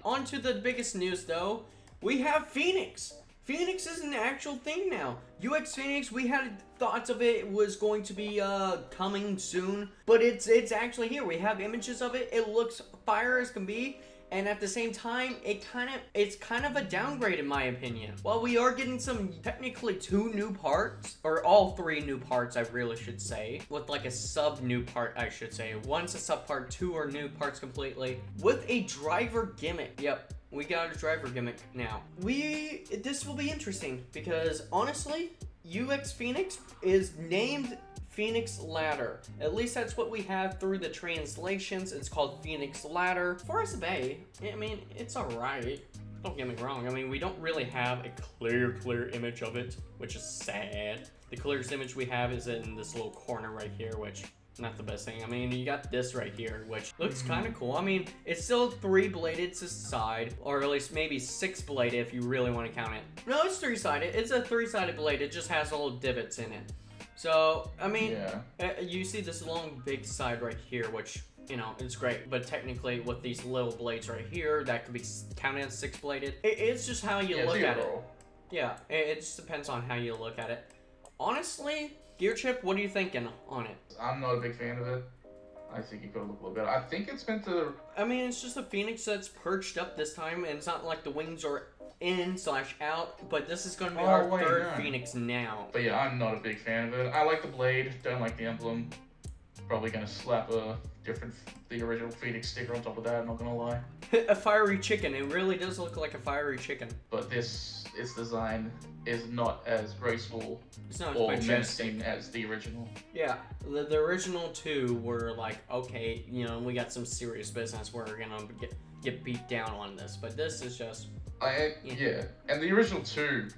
On to the biggest news though. We have Phoenix. Phoenix is an actual thing now. UX Phoenix, we had thoughts of it was going to be coming soon, but it's actually here. We have images of it. It looks fire as can be, and at the same time, it's kind of a downgrade in my opinion. While we are getting some technically 2 new parts, or all 3 new parts, I really should say, with like a sub new part, I should say. One's a sub part, 2 are new parts completely, with a driver gimmick. Yep. We got a driver gimmick now. This will be interesting because honestly, UX Phoenix is named Phoenix Ladder. At least that's what we have through the translations. It's called Phoenix Ladder. Forest Bay, I mean, it's alright. Don't get me wrong. I mean, we don't really have a clear image of it, which is sad. The clearest image we have is in this little corner right here, which not the best thing. I mean, you got this right here, which looks kind of cool. I mean, it's still 3-bladed to side, or at least maybe 6-bladed if you really want to count it. No, it's 3-sided. It's a 3-sided blade. It just has little divots in it. So, I mean, yeah. You see this long, big side right here, which, you know, it's great. But technically, with these little blades right here, that could be counted as 6-bladed. It's just how you look at it. Yeah, it just depends on how you look at it. Honestly, Gear Chip, what are you thinking on it? I'm not a big fan of it. I think it could look a little better. I think it's meant to... I mean, it's just a Phoenix that's perched up this time, and it's not like the wings are in/out, but this is going to be our third Phoenix now. But yeah, I'm not a big fan of it. I like the blade, don't like the emblem. Probably going to slap the original Phoenix sticker on top of that, I'm not going to lie. A fiery chicken. It really does look like a fiery chicken. But its design is not as graceful or menacing as the original. Yeah, the original 2 were like, okay, you know, we got some serious business. We're going to get beat down on this. But this is just... Yeah, and the original 2,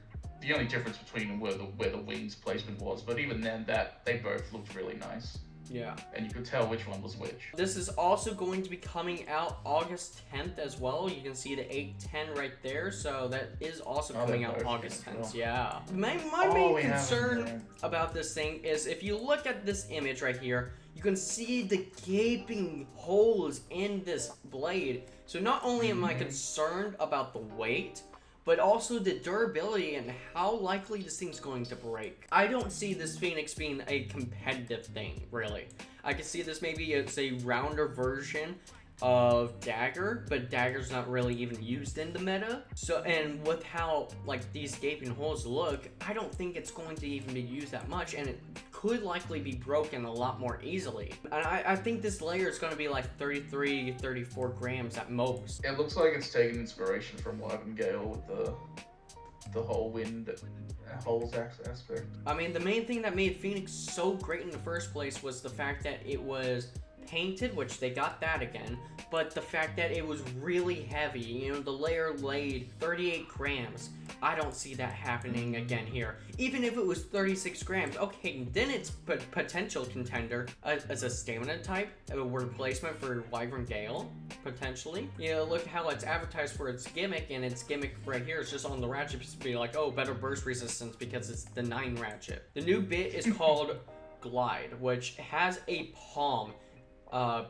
the only difference between them were where the wings placement was. But even then, they both looked really nice. Yeah. And you could tell which one was which. This is also going to be coming out August 10th as well. You can see the 810 right there. So that is also coming out August 10th. Yeah. My main concern about this thing is if you look at this image right here, you can see the gaping holes in this blade. So not only am I concerned about the weight, but also the durability and how likely this thing's going to break. I don't see this Phoenix being a competitive thing, really. I can see this maybe it's a rounder version of Dagger, but Dagger's not really even used in the meta. So, and with how like these gaping holes look, I don't think it's going to even be used that much, and it could likely be broken a lot more easily. And I think this layer is going to be like 33, 34 grams at most. It looks like it's taking inspiration from Gale with the whole wind holes aspect. I mean, the main thing that made Phoenix so great in the first place was the fact that it was painted, which they got that again, but the fact that it was really heavy. You know, the layer weighed 38 grams. I don't see that happening again here. Even if it was 36 grams, okay, then it's potential contender as a stamina type, a replacement for Wyvern Gale, potentially. You know, look how it's advertised for its gimmick, and its gimmick right here is just on the ratchet to be like, oh, better burst resistance because it's the 9 ratchet. The new bit is called Glide, which has a palm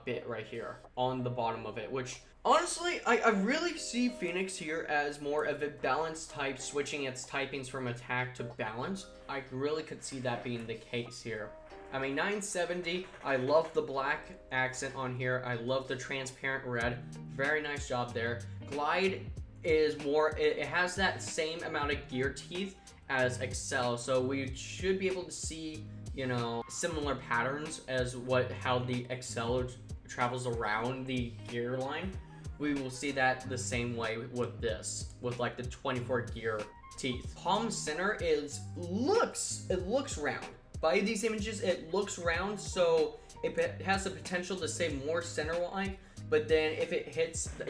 bit right here on the bottom of it, which honestly I really see Phoenix here as more of a balance type, switching its typings from attack to balance. I really could see that being the case here. I mean, 970, I love the black accent on here. I love the transparent red. Very nice job there. Glide is more, it has that same amount of gear teeth as Excel, so we should be able to see, you know, similar patterns as how the Excel travels around the gear line. We will see that the same way with this, with like the 24 gear teeth. Palm center looks round. By these images, it looks round, so it has the potential to stay more center-like, but then if it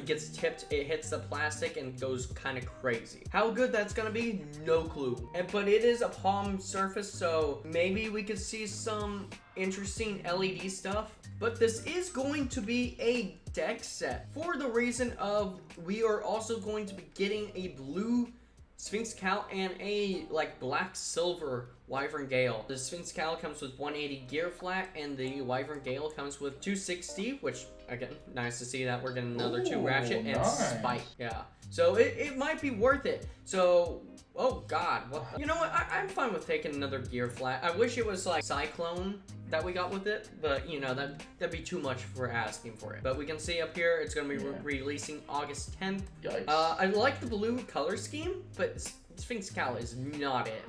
gets tipped, it hits the plastic and goes kind of crazy. How good that's gonna be, no clue. But it is a palm surface, so maybe we could see some interesting LED stuff. But this is going to be a deck set for the reason of we are also going to be getting a blue Sphinx Cal, and a like black silver Wyvern Gale. The Sphinx Cal comes with 180 gear flat, and the Wyvern Gale comes with 260, which again, nice to see that we're getting another 2 ratchet and nice. spike. Yeah, so it might be worth it. So, oh god, what? You know what? I'm fine with taking another gear flat. I wish it was like Cyclone that we got with it, but you know that'd be too much for asking for it. But we can see up here it's gonna be releasing August 10th. Yikes. I like the blue color scheme, but Sphinx Cal is not it.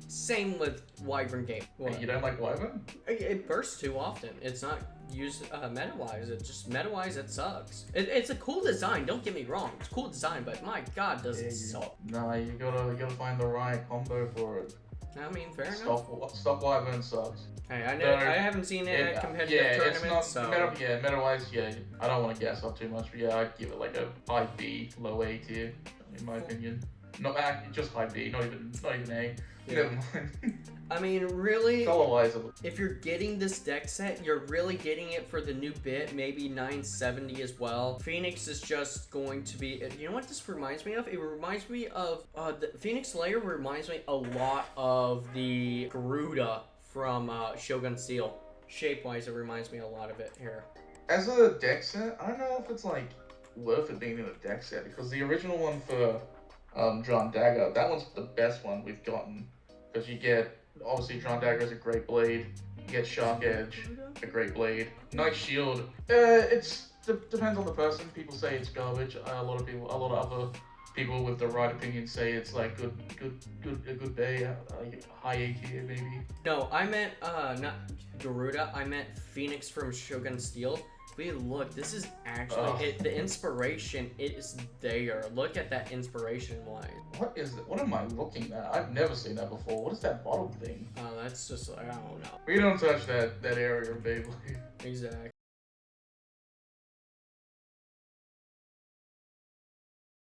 Same with Wyvern Gate. You don't like Wyvern? It bursts too often. It's not used meta-wise. It just meta-wise it sucks. It's a cool design. Don't get me wrong. It's a cool design, but my god, does it suck. Nah, you gotta find the right combo for it. I mean, fair enough. Stop Wyvern sucks. Hey, I haven't seen it at competitive tournaments, so... Meta-wise, I don't want to gas up too much, but yeah, I'd give it like a high B, low A tier, in my opinion. Not just high B, not even A. Yeah. Never mind. I mean, really, color-wise, if you're getting this deck set, you're really getting it for the new bit, maybe 970 as well. Phoenix is just going to be, you know what this reminds me of? It reminds me of, the Phoenix Layer reminds me a lot of the Garuda from Shogun Steel. Shape-wise, it reminds me a lot of it here. As a deck set, I don't know if it's like worth it being in a deck set, because the original one for Drawn Dagger, that one's the best one we've gotten, because you get, obviously Drawn Dagger is a great blade, you get Shark Edge, a great blade. Nice Shield, depends on the person. People say it's garbage. A lot of other people with the right opinion say it's like a good bay, high A tier maybe. No, I meant not Garuda. I meant Phoenix from Shogun Steel. But look, this is actually the inspiration is there. Look at that inspiration line. What is it? What am I looking at? I've never seen that before. What is that bottle thing? Oh, that's just, I don't know. We don't touch that area of Beyblade. Exactly.